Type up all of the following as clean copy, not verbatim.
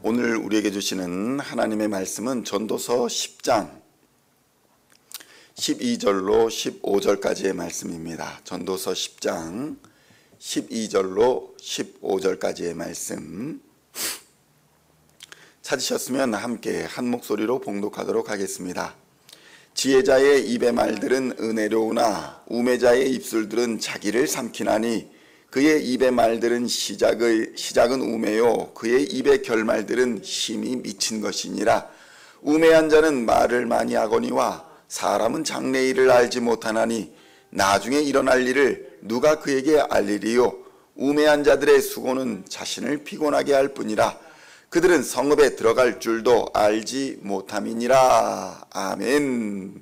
오늘 우리에게 주시는 하나님의 말씀은 전도서 10장 12절로 15절까지의 말씀입니다. 전도서 10장 12절로 15절까지의 말씀 찾으셨으면 함께 한 목소리로 봉독하도록 하겠습니다. 지혜자의 입의 말들은 은혜로우나 우매자의 입술들은 자기를 삼키나니 그의 입의 말들은 시작은 우매요 그의 입의 결말들은 심히 미친 것이니라. 우매한 자는 말을 많이 하거니와 사람은 장래일을 알지 못하나니 나중에 일어날 일을 누가 그에게 알리리요. 우매한 자들의 수고는 자신을 피곤하게 할 뿐이라. 그들은 성읍에 들어갈 줄도 알지 못함이니라. 아멘.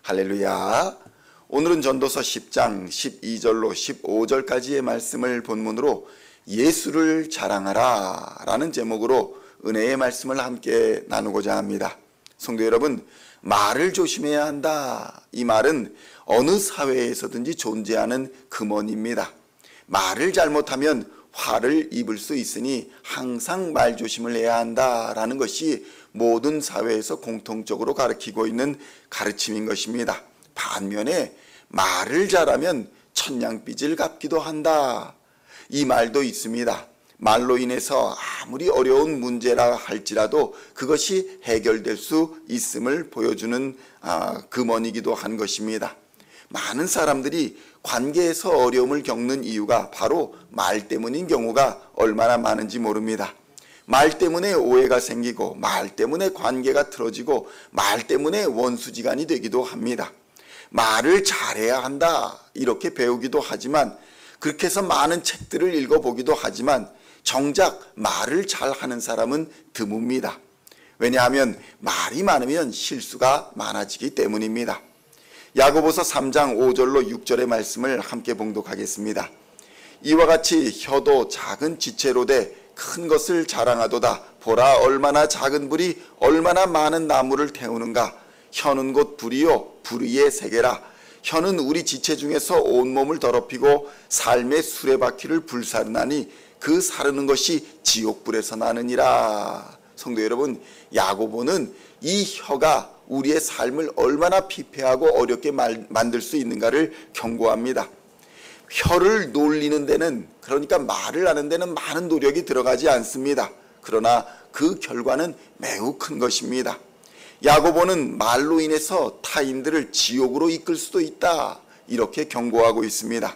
할렐루야. 오늘은 전도서 10장 12절로 15절까지의 말씀을 본문으로 예수를 자랑하라 라는 제목으로 은혜의 말씀을 함께 나누고자 합니다. 성도 여러분, 말을 조심해야 한다. 이 말은 어느 사회에서든지 존재하는 금원입니다. 말을 잘못하면 화를 입을 수 있으니 항상 말 조심을 해야 한다라는 것이 모든 사회에서 공통적으로 가르치고 있는 가르침인 것입니다. 반면에 말을 잘하면 천냥빚을 갚기도 한다. 이 말도 있습니다. 말로 인해서 아무리 어려운 문제라 할지라도 그것이 해결될 수 있음을 보여주는 금원이기도 한 것입니다. 많은 사람들이 관계에서 어려움을 겪는 이유가 바로 말 때문인 경우가 얼마나 많은지 모릅니다. 말 때문에 오해가 생기고 말 때문에 관계가 틀어지고 말 때문에 원수지간이 되기도 합니다. 말을 잘해야 한다 이렇게 배우기도 하지만 그렇게 해서 많은 책들을 읽어보기도 하지만 정작 말을 잘하는 사람은 드뭅니다. 왜냐하면 말이 많으면 실수가 많아지기 때문입니다. 야고보서 3장 5절로 6절의 말씀을 함께 봉독하겠습니다. 이와 같이 혀도 작은 지체로 돼 큰 것을 자랑하도다. 보라 얼마나 작은 불이 얼마나 많은 나무를 태우는가. 혀는 곧 불이요 불의의 세계라. 혀는 우리 지체 중에서 온몸을 더럽히고 삶의 수레바퀴를 불사르나니 그 사르는 것이 지옥불에서 나느니라. 성도 여러분, 야고보는 이 혀가 우리의 삶을 얼마나 피폐하고 어렵게 만들 수 있는가를 경고합니다. 혀를 놀리는 데는, 그러니까 말을 하는 데는 많은 노력이 들어가지 않습니다. 그러나 그 결과는 매우 큰 것입니다. 야고보는 말로 인해서 타인들을 지옥으로 이끌 수도 있다 이렇게 경고하고 있습니다.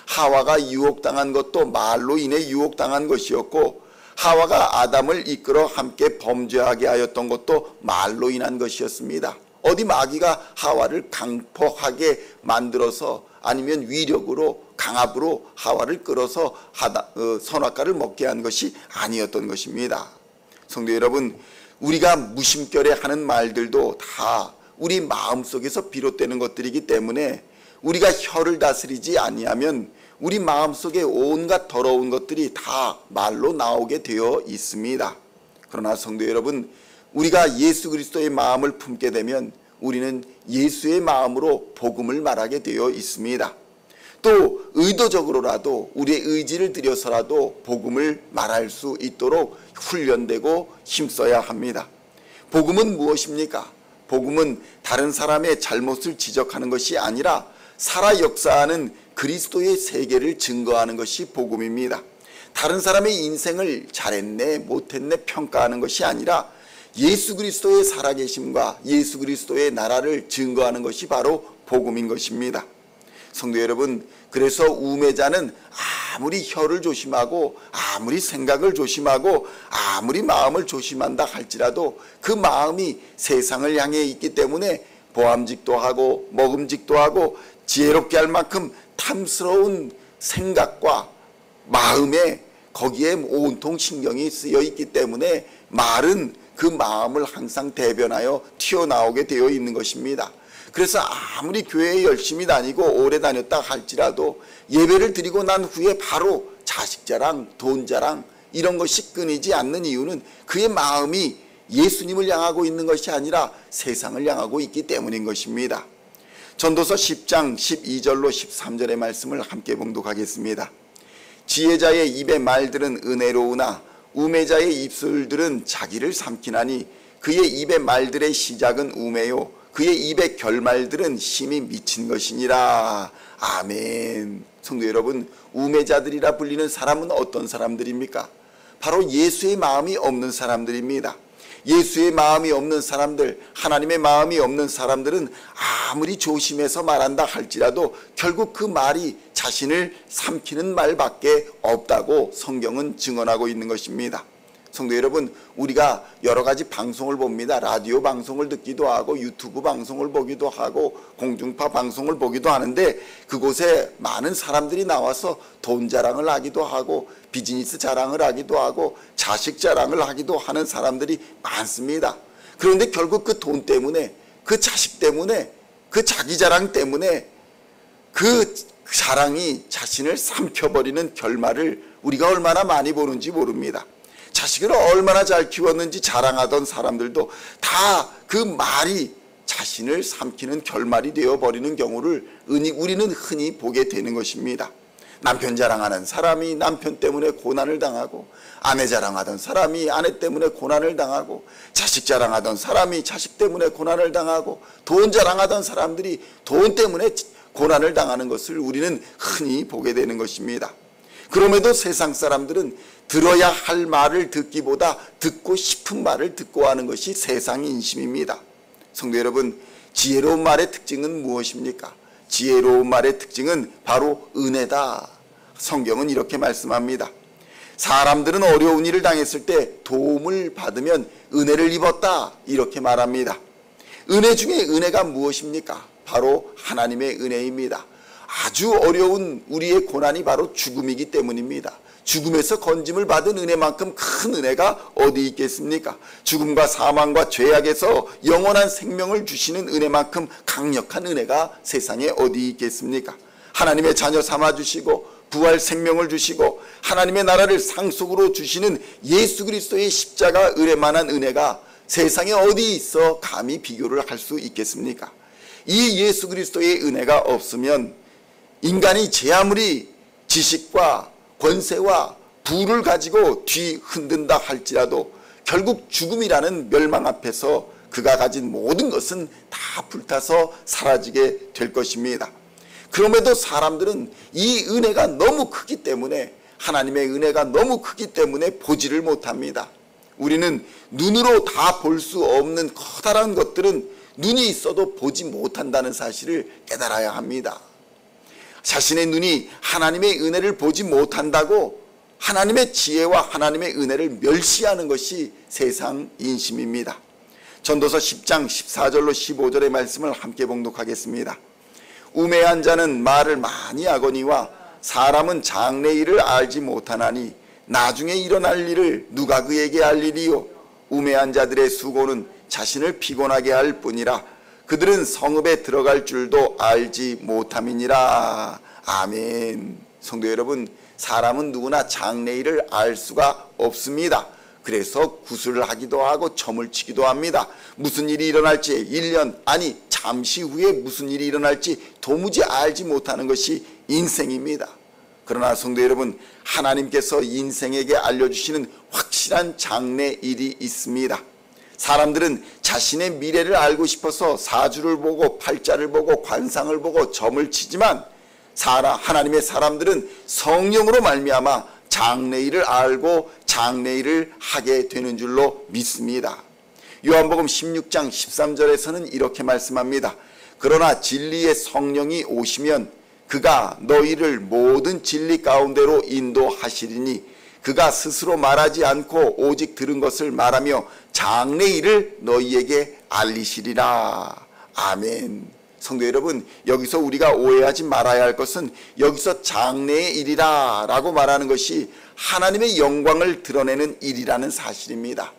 하와가 유혹당한 것도 말로 인해 유혹당한 것이었고 하와가 아담을 이끌어 함께 범죄하게 하였던 것도 말로 인한 것이었습니다. 어디 마귀가 하와를 강포하게 만들어서 아니면 위력으로 강압으로 하와를 끌어서 선악과를 먹게 한 것이 아니었던 것입니다. 성도 여러분, 우리가 무심결에 하는 말들도 다 우리 마음속에서 비롯되는 것들이기 때문에 우리가 혀를 다스리지 아니하면 우리 마음속에 온갖 더러운 것들이 다 말로 나오게 되어 있습니다. 그러나 성도 여러분, 우리가 예수 그리스도의 마음을 품게 되면 우리는 예수의 마음으로 복음을 말하게 되어 있습니다. 또 의도적으로라도 우리의 의지를 들여서라도 복음을 말할 수 있도록 훈련되고 힘써야 합니다. 복음은 무엇입니까? 복음은 다른 사람의 잘못을 지적하는 것이 아니라 살아 역사하는 그리스도의 세계를 증거하는 것이 복음입니다. 다른 사람의 인생을 잘했네 못했네 평가하는 것이 아니라 예수 그리스도의 살아계심과 예수 그리스도의 나라를 증거하는 것이 바로 복음인 것입니다. 성도 여러분, 그래서 우매자는 아무리 혀를 조심하고 아무리 생각을 조심하고 아무리 마음을 조심한다 할지라도 그 마음이 세상을 향해 있기 때문에 보암직도 하고 먹음직도 하고 지혜롭게 할 만큼 탐스러운 생각과 마음에 거기에 온통 신경이 쓰여 있기 때문에 말은 그 마음을 항상 대변하여 튀어나오게 되어 있는 것입니다. 그래서 아무리 교회에 열심히 다니고 오래 다녔다 할지라도 예배를 드리고 난 후에 바로 자식 자랑, 돈 자랑 이런 것이 끊이지 않는 이유는 그의 마음이 예수님을 향하고 있는 것이 아니라 세상을 향하고 있기 때문인 것입니다. 전도서 10장 12절로 13절의 말씀을 함께 봉독하겠습니다. 지혜자의 입의 말들은 은혜로우나 우매자의 입술들은 자기를 삼키나니 그의 입의 말들의 시작은 우매요 그의 입의 결말들은 심히 미친 것이니라. 아멘. 성도 여러분, 우매자들이라 불리는 사람은 어떤 사람들입니까? 바로 예수의 마음이 없는 사람들입니다. 예수의 마음이 없는 사람들, 하나님의 마음이 없는 사람들은 아무리 조심해서 말한다 할지라도 결국 그 말이 자신을 삼키는 말밖에 없다고 성경은 증언하고 있는 것입니다. 성도 여러분, 우리가 여러 가지 방송을 봅니다. 라디오 방송을 듣기도 하고 유튜브 방송을 보기도 하고 공중파 방송을 보기도 하는데 그곳에 많은 사람들이 나와서 돈 자랑을 하기도 하고 비즈니스 자랑을 하기도 하고 자식 자랑을 하기도 하는 사람들이 많습니다. 그런데 결국 그 돈 때문에, 그 자식 때문에, 그 자기 자랑 때문에 그 자랑이 자신을 삼켜버리는 결말을 우리가 얼마나 많이 보는지 모릅니다. 자식을 얼마나 잘 키웠는지 자랑하던 사람들도 다 그 말이 자신을 삼키는 결말이 되어버리는 경우를 우리는 흔히 보게 되는 것입니다. 남편 자랑하는 사람이 남편 때문에 고난을 당하고, 아내 자랑하던 사람이 아내 때문에 고난을 당하고, 자식 자랑하던 사람이 자식 때문에 고난을 당하고, 돈 자랑하던 사람들이 돈 때문에 고난을 당하는 것을 우리는 흔히 보게 되는 것입니다. 그럼에도 세상 사람들은 들어야 할 말을 듣기보다 듣고 싶은 말을 듣고 하는 것이 세상 인심입니다. 성도 여러분, 지혜로운 말의 특징은 무엇입니까? 지혜로운 말의 특징은 바로 은혜다. 성경은 이렇게 말씀합니다. 사람들은 어려운 일을 당했을 때 도움을 받으면 은혜를 입었다, 이렇게 말합니다. 은혜 중에 은혜가 무엇입니까? 바로 하나님의 은혜입니다. 아주 어려운 우리의 고난이 바로 죽음이기 때문입니다. 죽음에서 건짐을 받은 은혜만큼 큰 은혜가 어디 있겠습니까? 죽음과 사망과 죄악에서 영원한 생명을 주시는 은혜만큼 강력한 은혜가 세상에 어디 있겠습니까? 하나님의 자녀 삼아주시고 부활 생명을 주시고 하나님의 나라를 상속으로 주시는 예수 그리스도의 십자가 은혜만한 은혜가 세상에 어디 있어 감히 비교를 할 수 있겠습니까? 이 예수 그리스도의 은혜가 없으면 인간이 제 아무리 지식과 권세와 부를 가지고 뒤흔든다 할지라도 결국 죽음이라는 멸망 앞에서 그가 가진 모든 것은 다 불타서 사라지게 될 것입니다. 그럼에도 사람들은 이 은혜가 너무 크기 때문에, 하나님의 은혜가 너무 크기 때문에 보지를 못합니다. 우리는 눈으로 다 볼 수 없는 커다란 것들은 눈이 있어도 보지 못한다는 사실을 깨달아야 합니다. 자신의 눈이 하나님의 은혜를 보지 못한다고 하나님의 지혜와 하나님의 은혜를 멸시하는 것이 세상 인심입니다. 전도서 10장 14절로 15절의 말씀을 함께 봉독하겠습니다. 우매한 자는 말을 많이 하거니와 사람은 장래 일을 알지 못하나니 나중에 일어날 일을 누가 그에게 알리리요. 우매한 자들의 수고는 자신을 피곤하게 할 뿐이라 그들은 성읍에 들어갈 줄도 알지 못함이니라. 아멘. 성도 여러분, 사람은 누구나 장래일을 알 수가 없습니다. 그래서 구슬을 하기도 하고 점을 치기도 합니다. 무슨 일이 일어날지 1년 아니 잠시 후에 무슨 일이 일어날지 도무지 알지 못하는 것이 인생입니다. 그러나 성도 여러분, 하나님께서 인생에게 알려주시는 확실한 장래일이 있습니다. 사람들은 자신의 미래를 알고 싶어서 사주를 보고 팔자를 보고 관상을 보고 점을 치지만 하나님의 사람들은 성령으로 말미암아 장래일을 알고 장래일을 하게 되는 줄로 믿습니다. 요한복음 16장 13절에서는 이렇게 말씀합니다. 그러나 진리의 성령이 오시면 그가 너희를 모든 진리 가운데로 인도하시리니 그가 스스로 말하지 않고 오직 들은 것을 말하며 장래일을 너희에게 알리시리라. 아멘. 성도 여러분, 여기서 우리가 오해하지 말아야 할 것은 여기서 장래의 일이라 라고 말하는 것이 하나님의 영광을 드러내는 일이라는 사실입니다.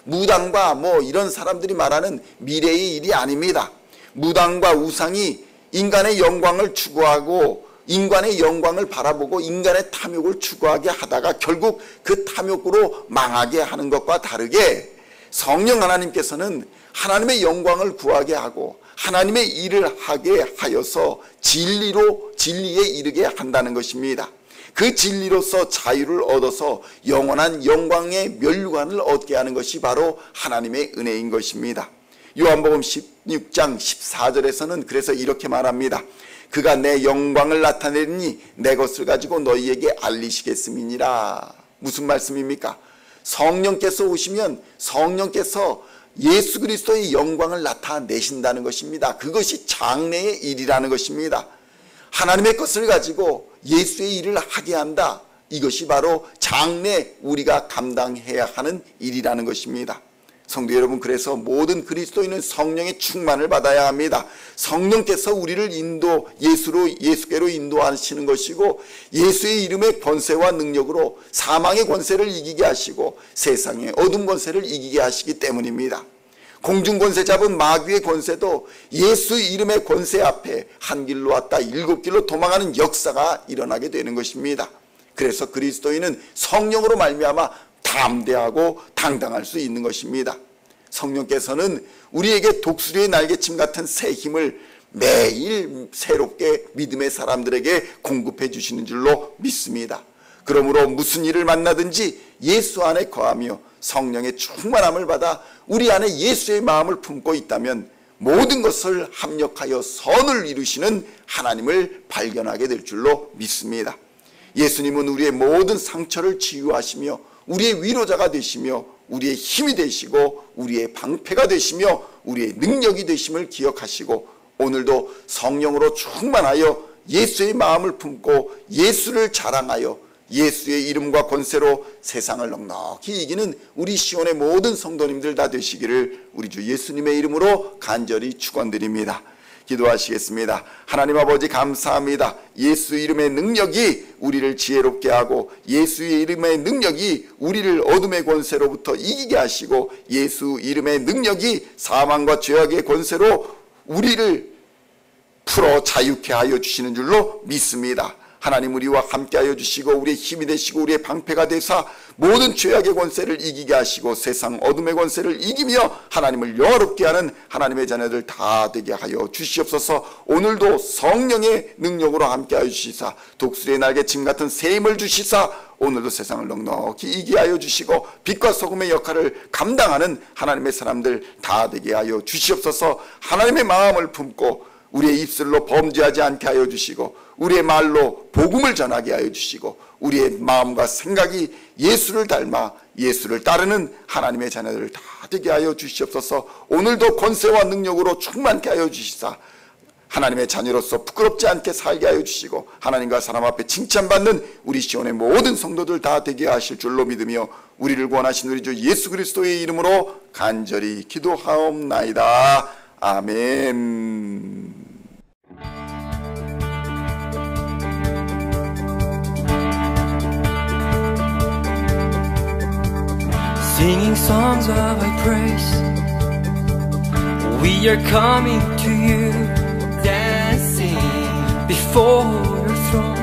무당과 이런 사람들이 말하는 미래의 일이 아닙니다. 무당과 우상이 인간의 영광을 추구하고 인간의 영광을 바라보고 인간의 탐욕을 추구하게 하다가 결국 그 탐욕으로 망하게 하는 것과 다르게 성령 하나님께서는 하나님의 영광을 구하게 하고 하나님의 일을 하게 하여서 진리에 이르게 한다는 것입니다. 그 진리로서 자유를 얻어서 영원한 영광의 면류관을 얻게 하는 것이 바로 하나님의 은혜인 것입니다. 요한복음 16장 14절에서는 그래서 이렇게 말합니다. 그가 내 영광을 나타내리니 내 것을 가지고 너희에게 알리시겠음이니라. 무슨 말씀입니까? 성령께서 오시면 성령께서 예수 그리스도의 영광을 나타내신다는 것입니다. 그것이 장래의 일이라는 것입니다. 하나님의 것을 가지고 예수의 일을 하게 한다. 이것이 바로 장래 우리가 감당해야 하는 일이라는 것입니다. 성도 여러분, 그래서 모든 그리스도인은 성령의 충만을 받아야 합니다. 성령께서 우리를 예수께로 인도하시는 것이고, 예수의 이름의 권세와 능력으로 사망의 권세를 이기게 하시고 세상의 어둠 권세를 이기게 하시기 때문입니다. 공중 권세 잡은 마귀의 권세도 예수 이름의 권세 앞에 한 길로 왔다 7길로 도망하는 역사가 일어나게 되는 것입니다. 그래서 그리스도인은 성령으로 말미암아 담대하고 당당할 수 있는 것입니다. 성령께서는 우리에게 독수리의 날개침 같은 새 힘을 매일 새롭게 믿음의 사람들에게 공급해 주시는 줄로 믿습니다. 그러므로 무슨 일을 만나든지 예수 안에 거하며 성령의 충만함을 받아 우리 안에 예수의 마음을 품고 있다면 모든 것을 합력하여 선을 이루시는 하나님을 발견하게 될 줄로 믿습니다. 예수님은 우리의 모든 상처를 치유하시며 우리의 위로자가 되시며 우리의 힘이 되시고 우리의 방패가 되시며 우리의 능력이 되심을 기억하시고 오늘도 성령으로 충만하여 예수의 마음을 품고 예수를 자랑하여 예수의 이름과 권세로 세상을 넉넉히 이기는 우리 시온의 모든 성도님들 다 되시기를 우리 주 예수님의 이름으로 간절히 축원드립니다. 기도하시겠습니다. 하나님 아버지, 감사합니다. 예수 이름의 능력이 우리를 지혜롭게 하고 예수의 이름의 능력이 우리를 어둠의 권세로부터 이기게 하시고 예수 이름의 능력이 사망과 죄악의 권세로 우리를 풀어 자유케 하여 주시는 줄로 믿습니다. 하나님, 우리와 함께하여 주시고 우리의 힘이 되시고 우리의 방패가 되사 모든 죄악의 권세를 이기게 하시고 세상 어둠의 권세를 이기며 하나님을 영화롭게 하는 하나님의 자녀들 다 되게 하여 주시옵소서. 오늘도 성령의 능력으로 함께하여 주시사 독수리의 날개침 같은 새 힘을 주시사 오늘도 세상을 넉넉히 이기게 하여 주시고 빛과 소금의 역할을 감당하는 하나님의 사람들 다 되게 하여 주시옵소서. 하나님의 마음을 품고 우리의 입술로 범죄하지 않게 하여 주시고 우리의 말로 복음을 전하게 하여 주시고 우리의 마음과 생각이 예수를 닮아 예수를 따르는 하나님의 자녀들을 다 되게 하여 주시옵소서. 오늘도 권세와 능력으로 충만케 하여 주시사 하나님의 자녀로서 부끄럽지 않게 살게 하여 주시고 하나님과 사람 앞에 칭찬받는 우리 시온의 모든 성도들 다 되게 하실 줄로 믿으며 우리를 구원하신 우리 주 예수 그리스도의 이름으로 간절히 기도하옵나이다. 아멘. Singing songs of thy praise, we are coming to you, dancing before your throne.